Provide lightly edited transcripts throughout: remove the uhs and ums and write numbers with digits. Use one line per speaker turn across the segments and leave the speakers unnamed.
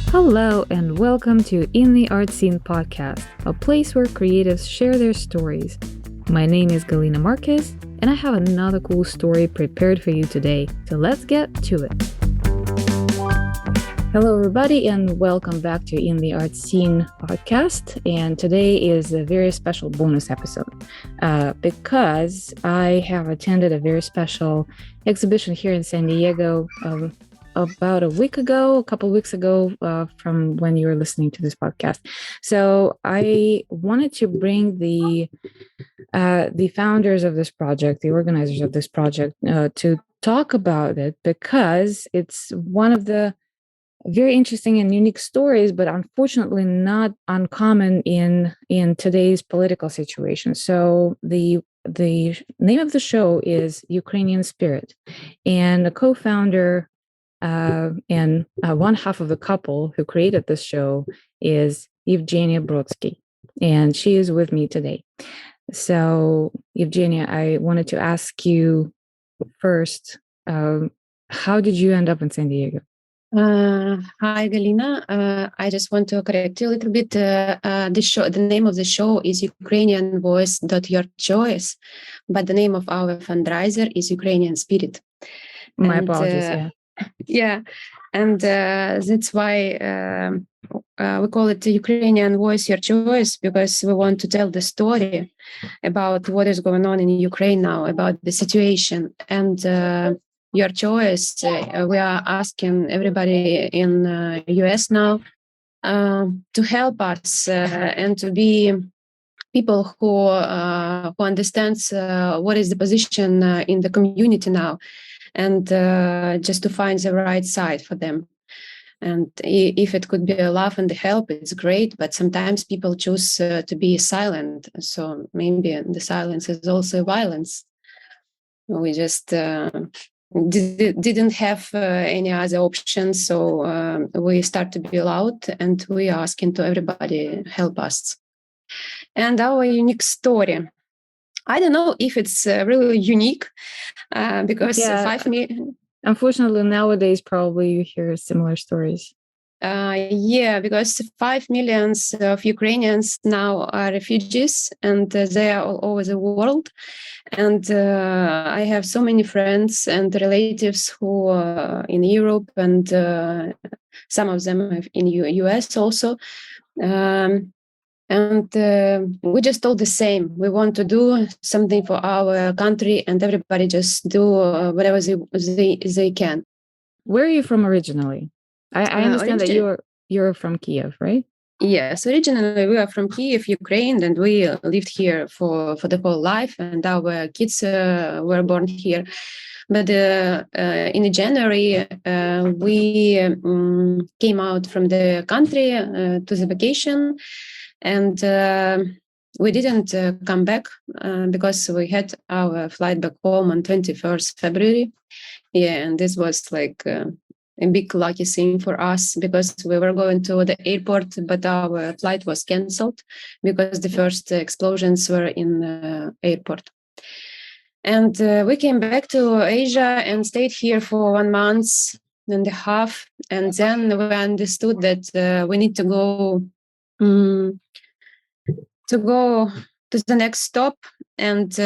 Hello and welcome to In the Art Scene podcast, a place where creatives share their stories. My name is Galina Marquez, and I have another cool story prepared for you today, so let's get to it. Hello everybody and welcome back to In the Art Scene podcast, and today is a very special bonus episode because I have attended a very special exhibition here in San Diego about a couple of weeks ago from when you were listening to this podcast. So I wanted to bring the founders of this project, the organizers of this project, to talk about it because it's one of the very interesting and unique stories, but unfortunately not uncommon in today's political situation. So the name of the show is Ukrainian Spirit, and the co-founder and one half of the couple who created this show is Eugenia Brodsky, and she is with me today. So, Eugenia, I wanted to ask you first, how did you end up in San Diego?
Hi, Galina. I just want to correct you a little bit. The name of the show is Ukrainian Voice. Your Choice, but the name of our fundraiser is Ukrainian Spirit.
My apologies.
Yeah, and that's why we call it Ukrainian Voice, Your Choice, because we want to tell the story about what is going on in Ukraine now, about the situation. And your choice, we are asking everybody in US now to help us and to be people who understands what is the position in the community now, and just to find the right side for them. And if it could be a laugh and a help, it's great. But sometimes people choose to be silent. So maybe the silence is also violence. We just didn't have any other options. So we start to be loud, and we are asking to everybody help us. And our unique story, I don't know if it's really unique because 5 million.
Unfortunately, nowadays, probably you hear similar stories.
Because 5 million of Ukrainians now are refugees, and they are all over the world. And I have so many friends and relatives who are in Europe, and some of them in US also. And we just told the same. We want to do something for our country, and everybody just do whatever they can.
Where are you from originally? I understand that you're from Kiev, right?
Yes, originally we are from Kiev, Ukraine, and we lived here for the whole life, and our kids were born here. But in January, we came out from the country to the vacation, and we didn't come back because we had our flight back home on 21st February. Yeah, and this was like a big lucky thing for us because we were going to the airport, but our flight was canceled because the first explosions were in the airport. And we came back to Asia and stayed here for 1 month and a half. And then we understood that we need to go to the next stop, and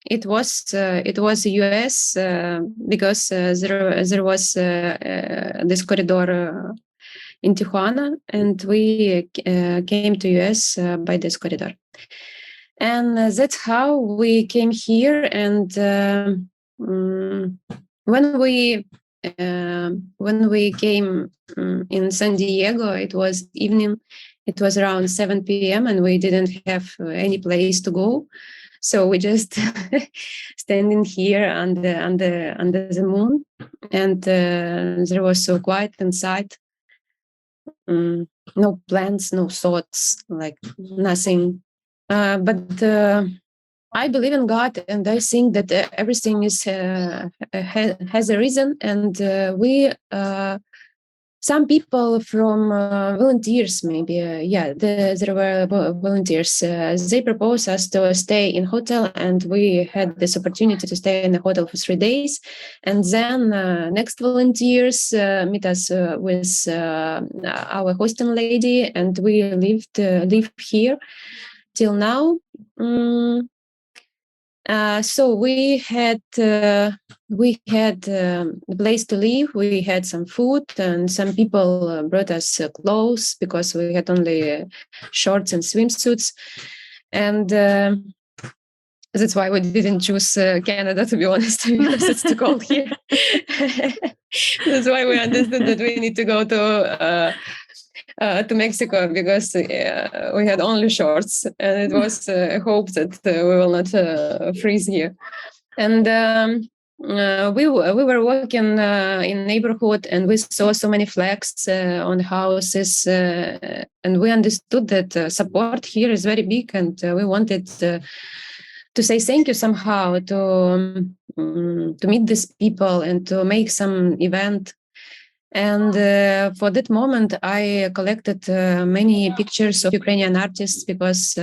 it was US because there was this corridor in Tijuana, and we came to US by this corridor, and that's how we came here. And when we came in San Diego, it was evening. It was around 7 p.m. and we didn't have any place to go. So we just standing here under the moon, and there was so quiet inside. No plans, no thoughts, like nothing. But I believe in God, and I think that everything has a reason. And we some people from volunteers, maybe, there were volunteers. They proposed us to stay in hotel, and we had this opportunity to stay in the hotel for 3 days. And then next volunteers meet us with our hosting lady, and we live here till now. So we had a place to live. We had some food, and some people brought us clothes because we had only shorts and swimsuits. And that's why we didn't choose Canada, to be honest, because it's too cold here. That's why we understood that we need to go to Mexico, because we had only shorts, and it was a hope that we will not freeze here. And we were walking in neighborhood, and we saw so many flags on houses, and we understood that support here is very big, and we wanted to say thank you somehow, to meet these people and to make some event. And for that moment, I collected many pictures of Ukrainian artists, because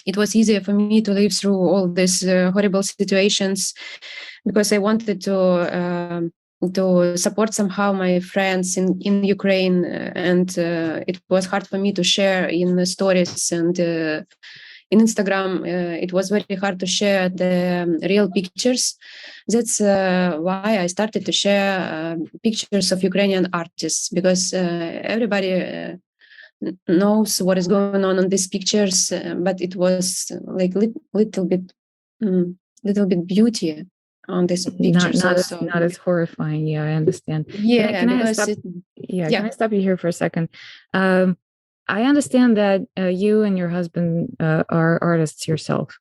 it was easier for me to live through all these horrible situations, because I wanted to support somehow my friends in Ukraine. And it was hard for me to share in the stories, and in Instagram, it was very hard to share the real pictures. That's why I started to share pictures of Ukrainian artists, because everybody knows what is going on these pictures, but it was like little bit beauty on these pictures.
Not as horrifying. Yeah, I understand.
Yeah,
can I stop? Can I stop you here for a second? I understand that you and your husband are artists yourself.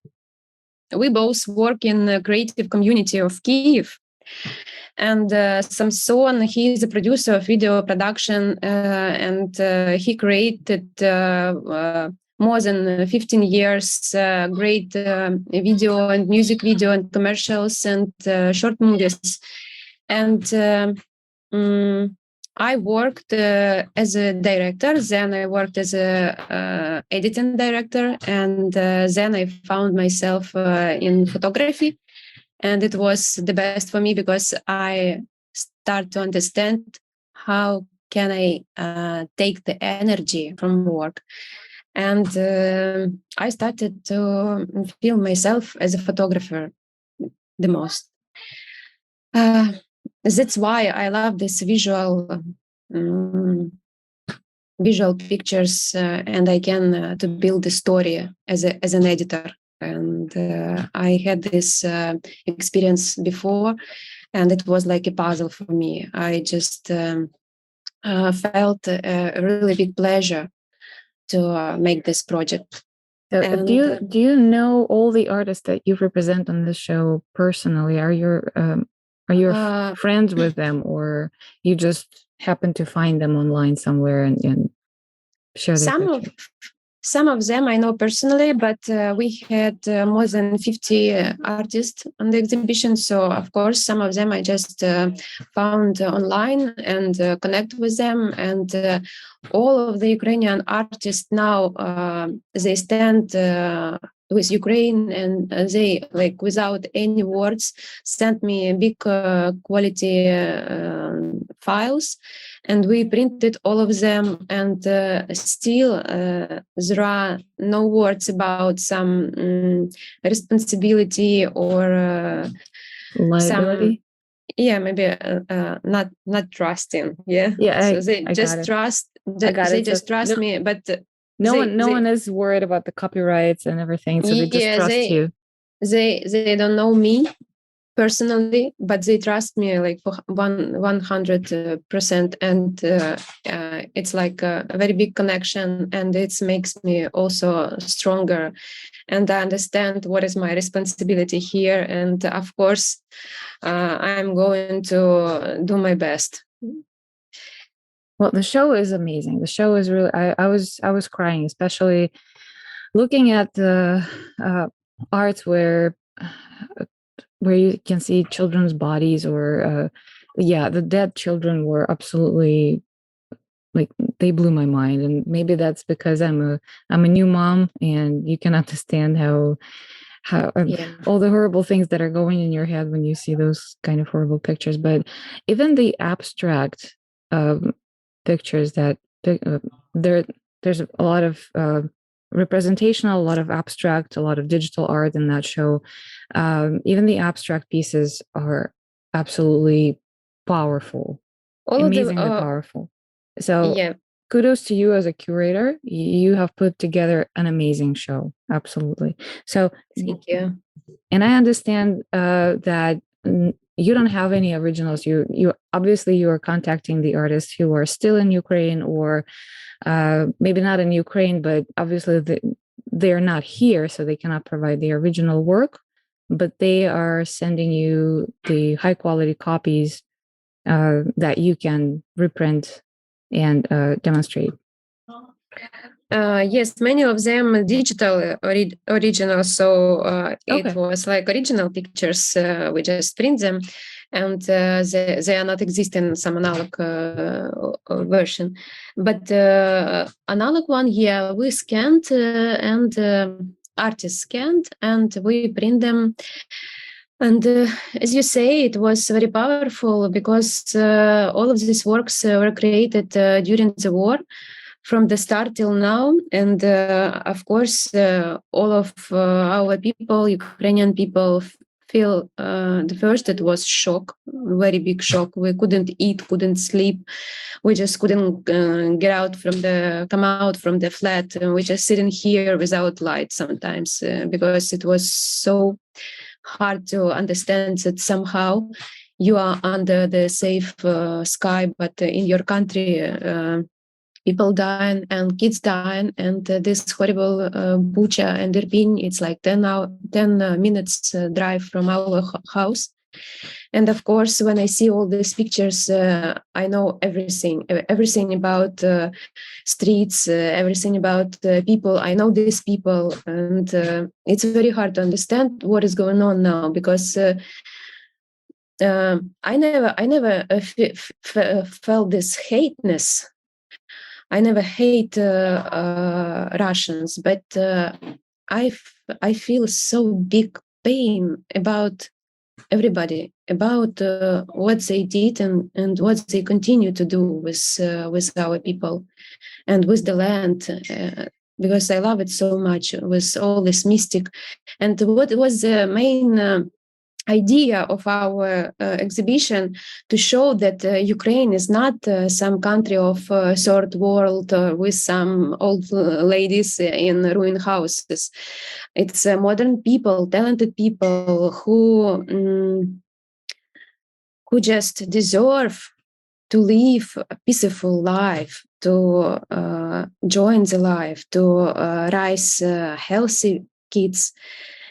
We both work in the creative community of Kyiv. And Samson, he is a producer of video production, and he created more than 15 years great video and music video and commercials and short movies. And I worked as a director, then I worked as a editing director, and then I found myself in photography. And it was the best for me, because I start to understand how can I take the energy from work. And I started to feel myself as a photographer the most. That's why I love this visual pictures, and I can to build the story as an editor. And I had this experience before, and it was like a puzzle for me. I just felt a really big pleasure to make this project.
Do you know all the artists that you represent on the show personally? Are you friends with them, or you just happen to find them online somewhere and share their pictures?
Some of them I know personally, but we had more than 50 artists on the exhibition. So, of course, some of them I just found online and connect with them. And all of the Ukrainian artists now, they stand with Ukraine, and they, like, without any words, sent me big quality files, and we printed all of them. And still there are no words about some responsibility or
liability.
Maybe not trusting. So they just trust. They just trust me, but
no one is worried about the copyrights and everything. So they just trust you.
They don't know me personally, but they trust me like 100%, and it's like a very big connection, and it makes me also stronger, and I understand what is my responsibility here, and of course I'm going to do my best.
Well, the show is amazing. The show is really, I was crying, especially looking at the arts where you can see children's bodies, or yeah, the dead children were absolutely, like, they blew my mind. And maybe that's because I'm a new mom, and you can understand how
Yeah.
all the horrible things that are going in your head when you see those kind of horrible pictures. But even the abstract pictures that there there's a lot of representational, a lot of abstract, a lot of digital art in that show. Even the abstract pieces are absolutely powerful,
All of them.
amazingly powerful. So
Yeah.
kudos to you as a curator. You have put together an amazing show. Absolutely. So,
Thank you.
and I understand that you don't have any originals. You obviously you are contacting the artists who are still in Ukraine, or maybe not in Ukraine, but obviously they're not here, so they cannot provide the original work. But they are sending you the high quality copies that you can reprint and demonstrate.
Yes, many of them digital original. So it
Okay.
was like original pictures. We just print them, and they are not existing in some analog version. But analog one, yeah, we scanned and artists scanned, and we print them. And as you say, it was very powerful because all of these works were created during the war, from the start till now. And of course, all of our people, Ukrainian people, feel the first it was shock, very big shock. We couldn't eat, couldn't sleep. We just couldn't come out from the flat. And we just sitting here without light sometimes because it was so hard to understand that somehow you are under the safe sky, but in your country, people dying and kids dying, and this horrible Bucha and Irpin, it's like 10 minutes drive from our house. And of course, when I see all these pictures, I know everything about streets, everything about people. I know these people, and it's very hard to understand what is going on now, because I never felt this hateness. I never hate Russians, but I feel so big pain about everybody, about what they did and what they continue to do with our people and with the land. Because I love it so much, with all this mystic. And what was the main idea of our exhibition, to show that Ukraine is not some country of third world with some old ladies in ruined houses. It's modern people, talented people who just deserve to live a peaceful life, to join the life, to raise healthy kids,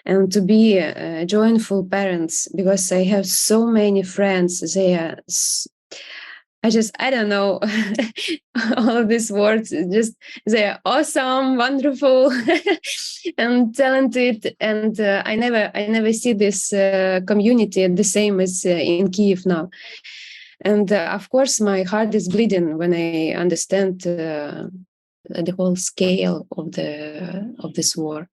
and to be joyful parents. Because I have so many friends, I don't know, all of these words, just they're awesome, wonderful, and talented. And I never see this community the same as in Kyiv now. And of course, my heart is bleeding when I understand the whole scale of this war.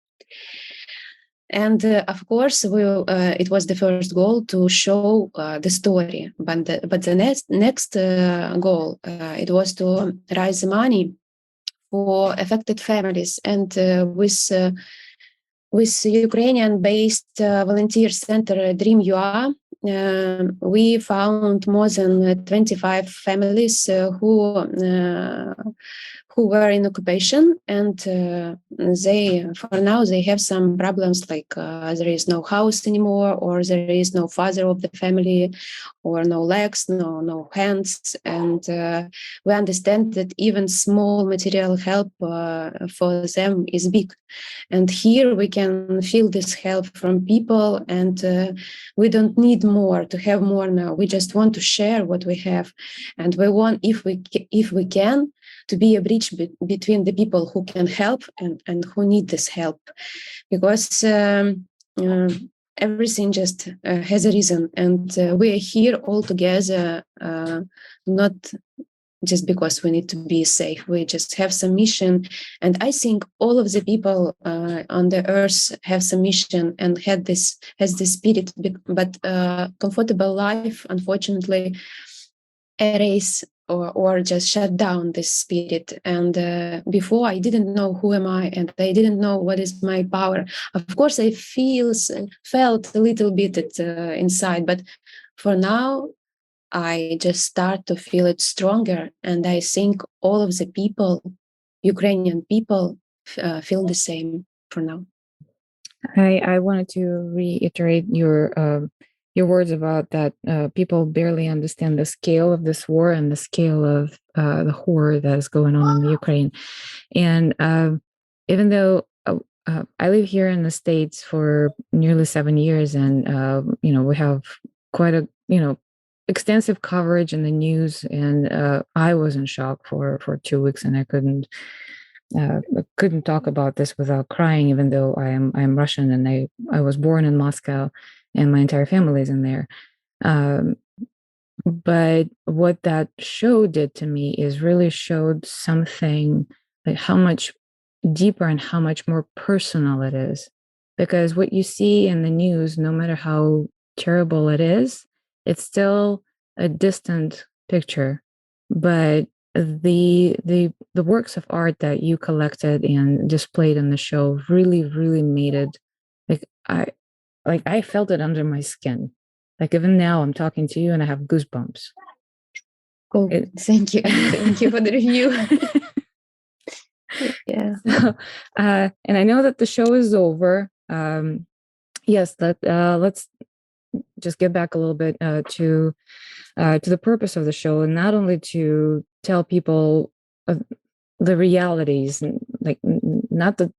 And of course, it was the first goal to show the story. But the next goal, it was to raise money for affected families. And with Ukrainian-based volunteer center Dream UA, we found more than 25 families who were in occupation, and for now they have some problems, like there is no house anymore, or there is no father of the family, or no legs, no hands. And we understand that even small material help for them is big. And here we can feel this help from people, and we don't need more to have more now. We just want to share what we have, and we want, if we can, to be a bridge between the people who can help and who need this help. Because everything just has a reason, and we are here all together, not just because we need to be safe. We just have some mission, and I think all of the people on the earth have some mission and has this spirit. But comfortable life, unfortunately, erase or just shut down this spirit. And before, I didn't know who am I, and I didn't know what is my power. Of course, I felt a little bit inside, but for now, I just start to feel it stronger. And I think all of the people, Ukrainian people, feel the same for now.
I wanted to reiterate your words about that people barely understand the scale of this war and the scale of the horror that is going on in the Ukraine. And even though I live here in the States for nearly 7 years, and we have quite a extensive coverage in the news, and I was in shock for 2 weeks, and I couldn't talk about this without crying, even though I am Russian and I was born in Moscow and my entire family is in there. But what that show did to me is really showed something, like how much deeper and how much more personal it is. Because what you see in the news, no matter how terrible it is, it's still a distant picture. But the works of art that you collected and displayed in the show really, really made it I felt it under my skin. Like even now I'm talking to you and I have goosebumps.
Oh, thank you. Thank you for the review. Yeah.
So, and I know that the show is over. Yes, let's just get back a little bit to the purpose of the show, and not only to tell people the realities, like not the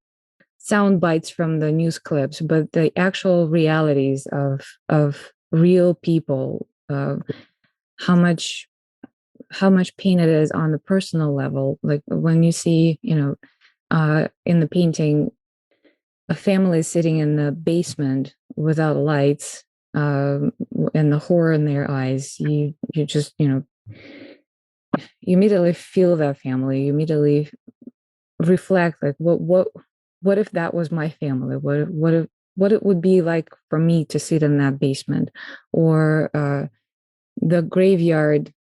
sound bites from the news clips, but the actual realities of real people, how much pain it is on the personal level. Like when you see, in the painting, a family sitting in the basement without lights, and the horror in their eyes, you just, you immediately feel that family. You immediately reflect, like, what if that was my family? What it would be like for me to sit in that basement, or the graveyard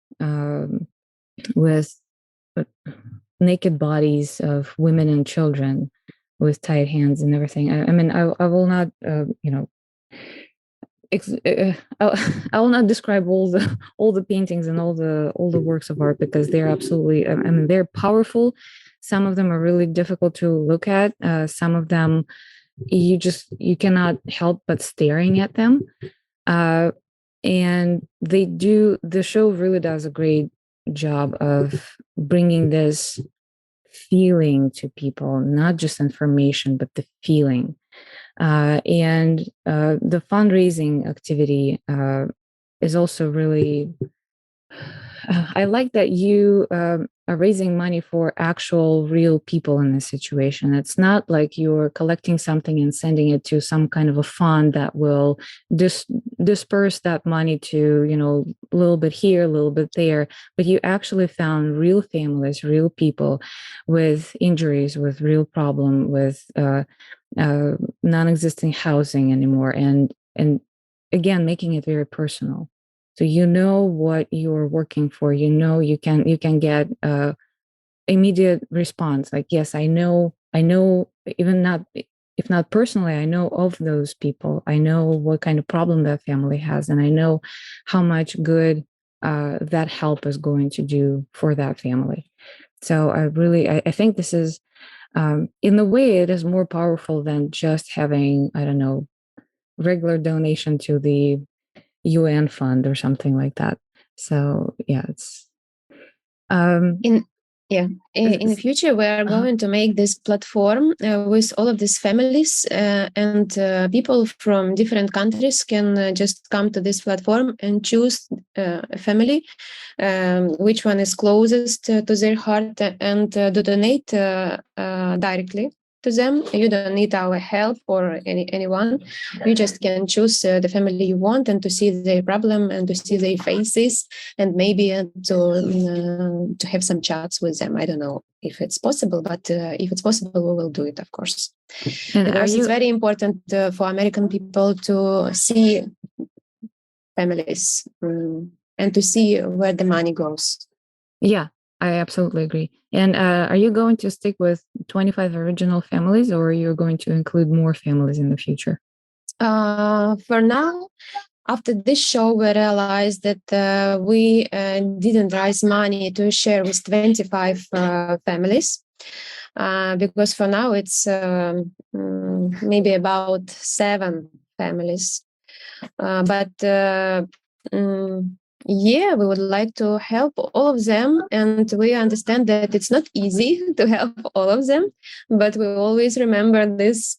with naked bodies of women and children with tied hands and everything. I mean, I will not, I will not describe all the paintings and all the works of art, because they're absolutely, I mean, they're powerful. Some of them are really difficult to look at. Some of them you cannot help but staring at them. And the show really does a great job of bringing this feeling to people, not just information, but the feeling. And the fundraising activity is also really, I like that you are raising money for actual real people in this situation. It's not like you're collecting something and sending it to some kind of a fund that will disperse that money to, a little bit here, a little bit there. But you actually found real families, real people with injuries, with real problem, with non-existing housing anymore, and again, making it very personal. So what you're working for. You can get immediate response. Like, yes, I know. Even not, if not personally, I know of those people. I know what kind of problem that family has, and I know how much good that help is going to do for that family. So I think this is, in the way, it is more powerful than just having, I don't know, regular donation to the UN fund or something like that. So yeah, it's
in the future we are going to make this platform with all of these families, and people from different countries can just come to this platform and choose a family, which one is closest to their heart, and donate directly. to them. You don't need our help or anyone. You just can choose the family you want and to see their problem and to see their faces and maybe to have some chats with them. I don't know if it's possible, but if it's possible, we will do it, of course.
And
because it's very important for American people to see families and to see where the money goes.
Yeah, I absolutely agree. And are you going to stick with 25 original families, or are you going to include more families in the future?
For now, after this show, we realized that we didn't raise money to share with 25 families. Because for now it's maybe about 7 families. Yeah, we would like to help all of them, and we understand that it's not easy to help all of them, but we always remember this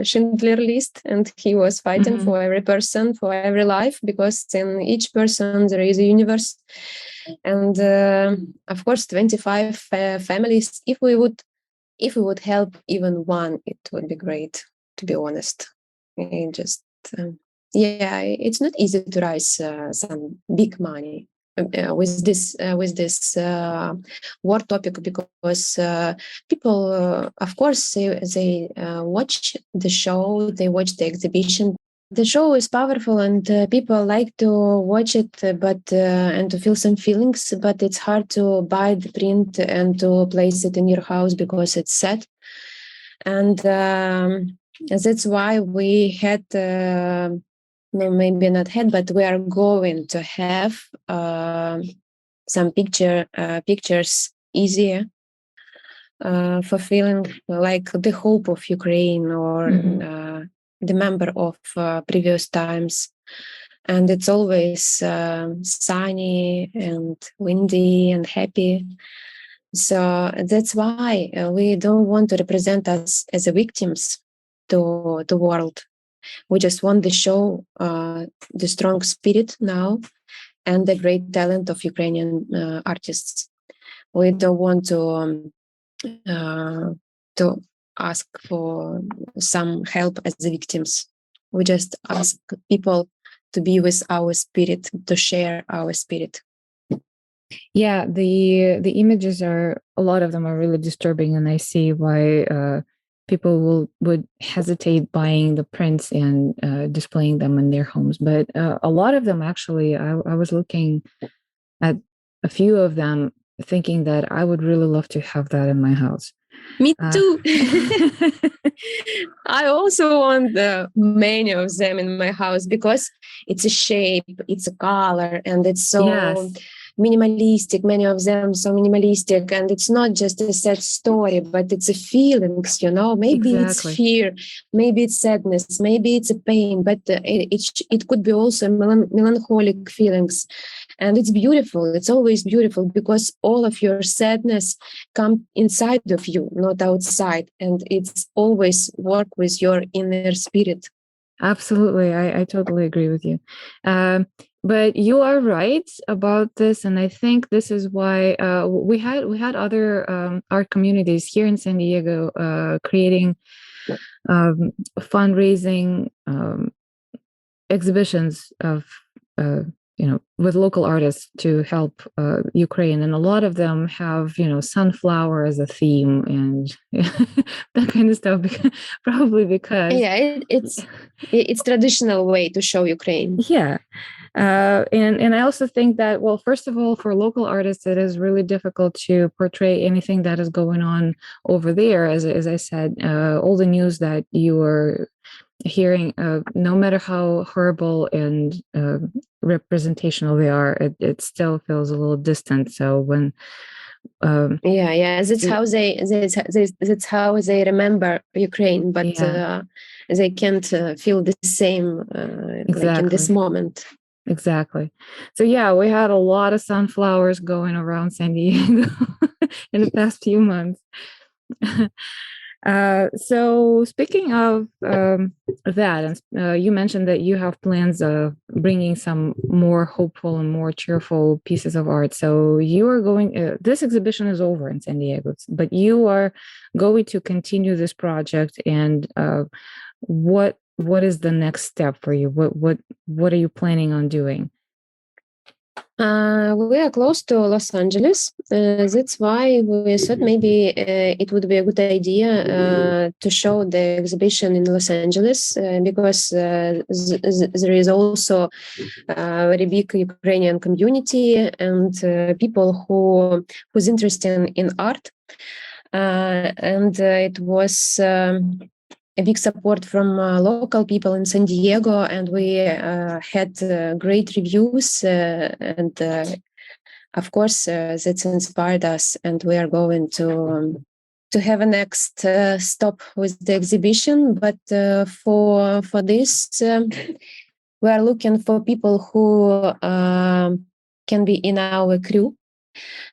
Schindler list, and he was fighting for every person, for every life, because in each person there is a universe. And of course 25 families, if we would help even one, it would be great, to be honest. It's not easy to raise some big money with this war topic, because people of course they watch the show, they watch the exhibition. The show is powerful and people like to watch it, but and to feel some feelings, but it's hard to buy the print and to place it in your house because it's sad. And that's why we had maybe not had, but we are going to have some pictures easier for feeling like the hope of Ukraine or the member of previous times. And it's always sunny and windy and happy. So that's why we don't want to represent us as a victims to the world. We just want to show the strong spirit now and the great talent of Ukrainian artists. We don't want to ask for some help as the victims. We just ask people to be with our spirit, to share our spirit.
Yeah, the images are, a lot of them are really disturbing, and I see why people would hesitate buying the prints and displaying them in their homes. But a lot of them, actually, I was looking at a few of them, thinking that I would really love to have that in my house.
Me too. I also want many of them in my house because it's a shape, it's a color, and it's so minimalistic. Many of them so minimalistic, and it's not just a sad story, but it's a feelings. Maybe it's fear, maybe it's sadness, maybe it's a pain, but it could be also melancholic feelings. And it's beautiful. It's always beautiful because all of your sadness come inside of you, not outside. And it's always work with your inner spirit.
Absolutely. I totally agree with you. But you are right about this. And I think this is why we had other art communities here in San Diego creating fundraising exhibitions of with local artists to help Ukraine, and a lot of them have sunflower as a theme and that kind of stuff. Probably because
it's traditional way to show Ukraine.
Yeah, and I also think that, well, first of all, for local artists, it is really difficult to portray anything that is going on over there. As I said, all the news that you are hearing, no matter how horrible and representational they are, it still feels a little distant. So when
that's how they remember Ukraine, but they can't feel the same like in this moment.
Exactly. So we had a lot of sunflowers going around San Diego in the past few months. So speaking of that, and you mentioned that you have plans of bringing some more hopeful and more cheerful pieces of art. So you are going. This exhibition is over in San Diego, but you are going to continue this project. And what is the next step for you? What are you planning on doing?
We are close to Los Angeles. That's why we thought maybe it would be a good idea to show the exhibition in Los Angeles because there is also a very big Ukrainian community and people who's interested in art. And it was a big support from local people in San Diego, and we had great reviews. And of course, that's inspired us, and we are going to have a next stop with the exhibition. But for this, we are looking for people who can be in our crew,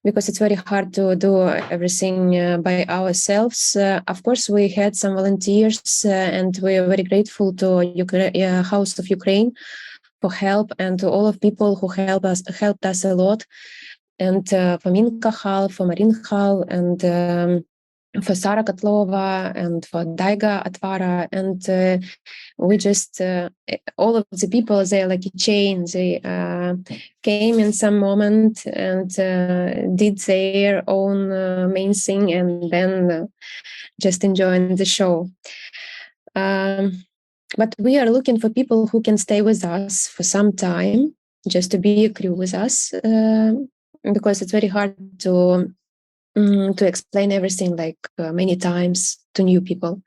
because it's very hard to do everything by ourselves. Of course, we had some volunteers, and we are very grateful to House of Ukraine for help, and to all of people who helped us a lot, and for Minka Hall, for Marin Hall, and for Sara Kotlova, and for Daiga Atvara, and we just all of the people, they're like a chain. They came in some moment and did their own main thing, and then just enjoying the show. But we are looking for people who can stay with us for some time, just to be a crew with us, because it's very hard to explain everything like many times to new people.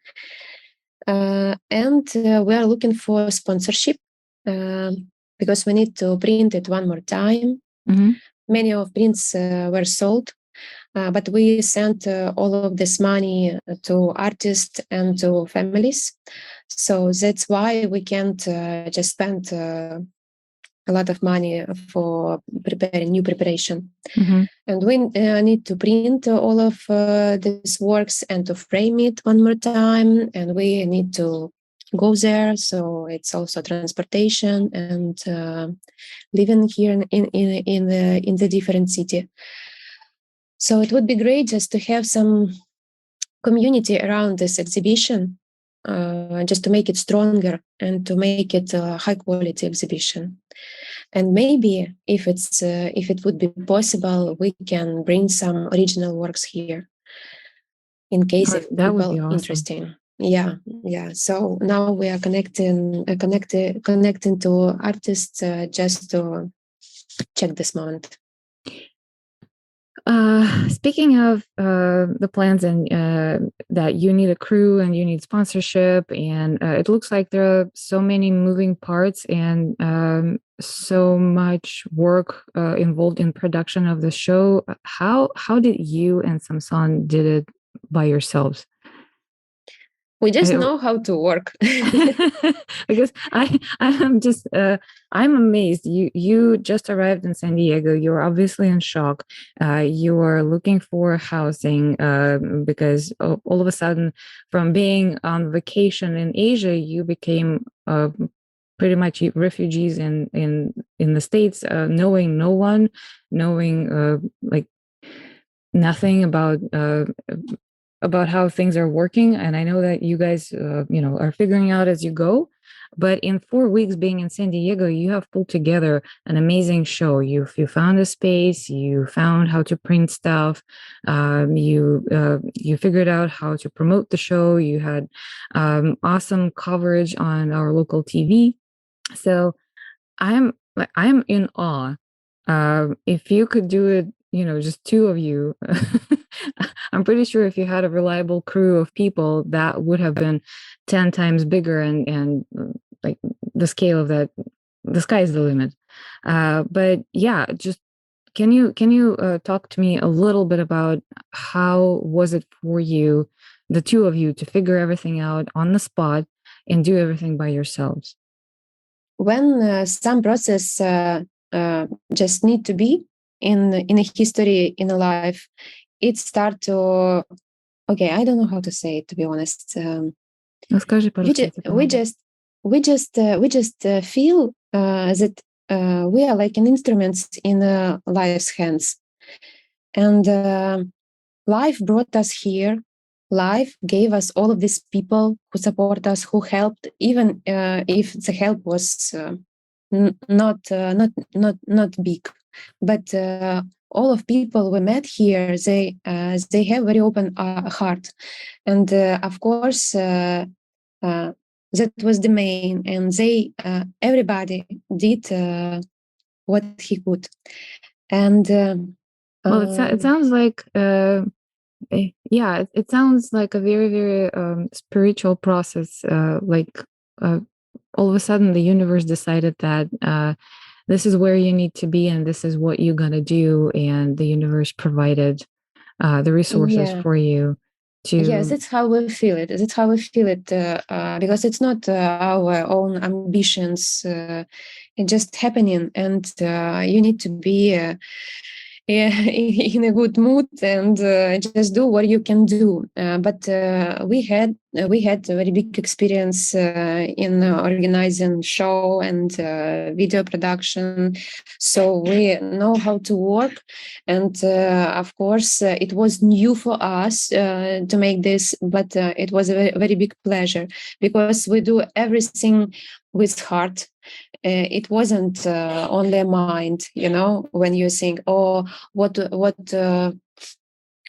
And we are looking for sponsorship because we need to print it one more time.
Mm-hmm.
Many of prints were sold, but we sent all of this money to artists and to families. So that's why we can't just spend a lot of money for preparing new preparation.
Mm-hmm.
And we need to print all of these works and to frame it one more time. And we need to go there. So it's also transportation and living here in the different city. So it would be great just to have some community around this exhibition, just to make it stronger and to make it a high quality exhibition. And maybe if it would be possible, we can bring some original works here in case if
That would be
people
awesome.
Interesting. Yeah. So now we are connecting to artists just to check this moment.
Speaking of the plans and that you need a crew and you need sponsorship, and it looks like there are so many moving parts and so much work involved in production of the show. How did you and Samson did it by yourselves?
We just know how to work.
Because I'm just I'm amazed. You just arrived in San Diego. You're obviously in shock. You are looking for housing because all of a sudden, from being on vacation in Asia, you became pretty much refugees in the States, knowing no one, knowing like nothing about how things are working. And I know that you guys, are figuring out as you go. But in 4 weeks being in San Diego, you have pulled together an amazing show. You found a space, you found how to print stuff, you figured out how to promote the show. You had awesome coverage on our local TV. So I'm in awe. If you could do it, just two of you, I'm pretty sure if you had a reliable crew of people, that would have been 10 times bigger, and like the scale of that, the sky's the limit. But yeah, just can you talk to me a little bit about how was it for you, the two of you, to figure everything out on the spot and do everything by yourselves?
When some process just need to be in a history, in a life, it start to okay, I don't know how to say it, to be honest.
Скажи по-русски, я тебе помогу.
We just feel that we are like an instruments in life's hands, and life brought us here. Life gave us all of these people who support us, who helped, even if the help was not big. But all of people we met here, they have very open heart, and of course. That was the main, and they everybody did what he could, and
Well, it sounds like it sounds like a very, very spiritual process. All of a sudden, the universe decided that this is where you need to be, and this is what you're gonna do, and the universe provided the resources for you.
Yes, that's how we feel it. That's how we feel it because it's not our own ambitions. It's just happening, and you need to be in a good mood and just do what you can do. But we had a very big experience in organizing show and video production, so we know how to work. And of course, it was new for us to make this, but it was a very, very big pleasure because we do everything with heart. It wasn't only a mind, when you think, oh, what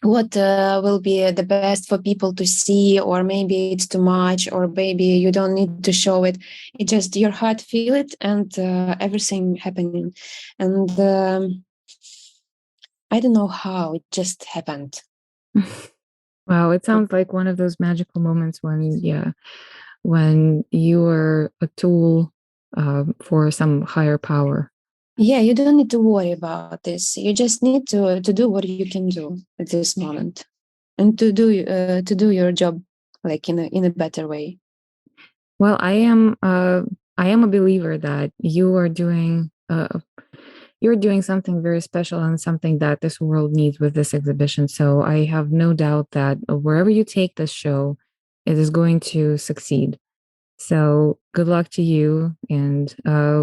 will be the best for people to see, or maybe it's too much, or maybe you don't need to show it. It just your heart feel it, and everything happening. And I don't know how it just happened.
Wow, it sounds like one of those magical moments when you are a tool for some higher power.
Yeah, you don't need to worry about this. You just need to do what you can do at this moment, and to do your job like in a better way.
Well, I am a believer that you're doing something very special and something that this world needs with this exhibition. So I have no doubt that wherever you take this show, it is going to succeed. So good luck to you. And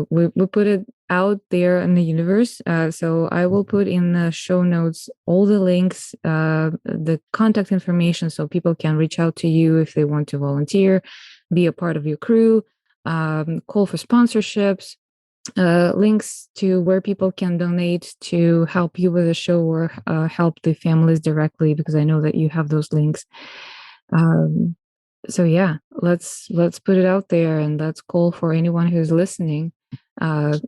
we put it out there in the universe. So I will put in the show notes all the links, the contact information, so people can reach out to you if they want to volunteer, be a part of your crew, call for sponsorships, links to where people can donate to help you with the show or help the families directly, because I know that you have those links. So yeah, let's put it out there, and let's call for anyone who's listening.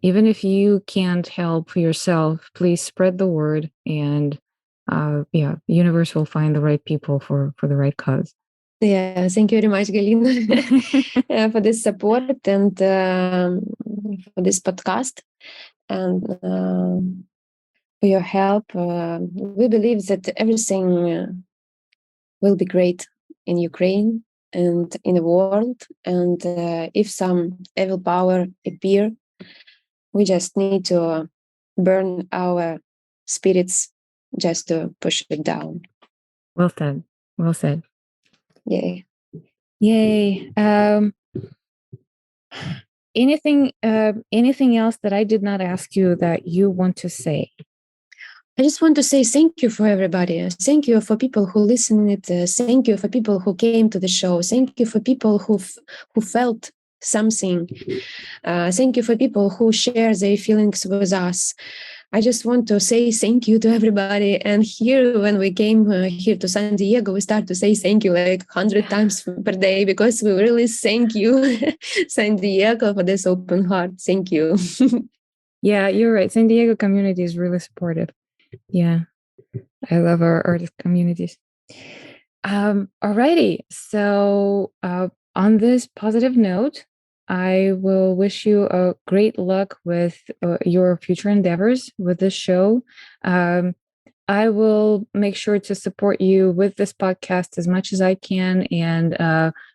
Even if you can't help yourself, please spread the word, and the universe will find the right people for the right cause.
Yeah, thank you very much, Galina, for this support and for this podcast, and for your help. We believe that everything will be great in Ukraine and in the world. And if some evil power appear, we just need to burn our spirits just to push it down.
Well said. Well said.
Yay.
Yay. Anything else that I did not ask you that you want to say?
I just want to say thank you for everybody. Thank you for people who listened it. Thank you for people who came to the show. Thank you for people who felt something. Thank you for people who share their feelings with us. I just want to say thank you to everybody. And here, when we came here to San Diego, we start to say thank you like 100 times per day, because we really thank you, San Diego, for this open heart. Thank you.
Yeah, you're right. San Diego community is really supportive. Yeah, I love our artist communities. Alrighty. So on this positive note, I will wish you a great luck with your future endeavors with this show. I will make sure to support you with this podcast as much as I can. And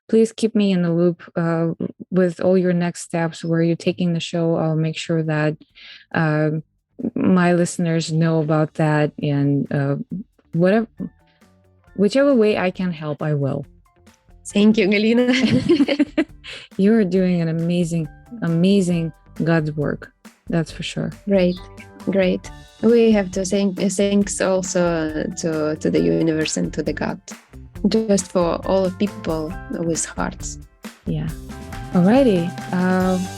please keep me in the loop with all your next steps, where you're taking the show. I'll make sure that my listeners know about that, and whatever whichever way I can help, I will.
Thank you, Galina.
You're doing an amazing God's work. That's for sure.
Great. We have to thanks also to the universe and to the God, just for all people with hearts.
Yeah. Alrighty.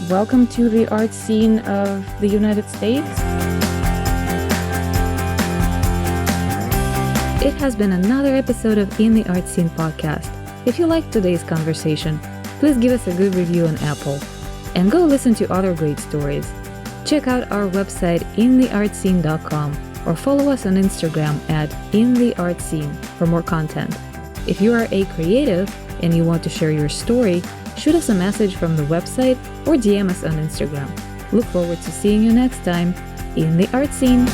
Welcome to the art scene of the United States. It has been another episode of In the Art Scene podcast. If you liked today's conversation, please give us a good review on Apple and go listen to other great stories. Check out our website intheartscene.com or follow us on Instagram at intheartscene for more content. If you are a creative and you want to share your story, shoot us a message from the website or DM us on Instagram. Look forward to seeing you next time in the art scene.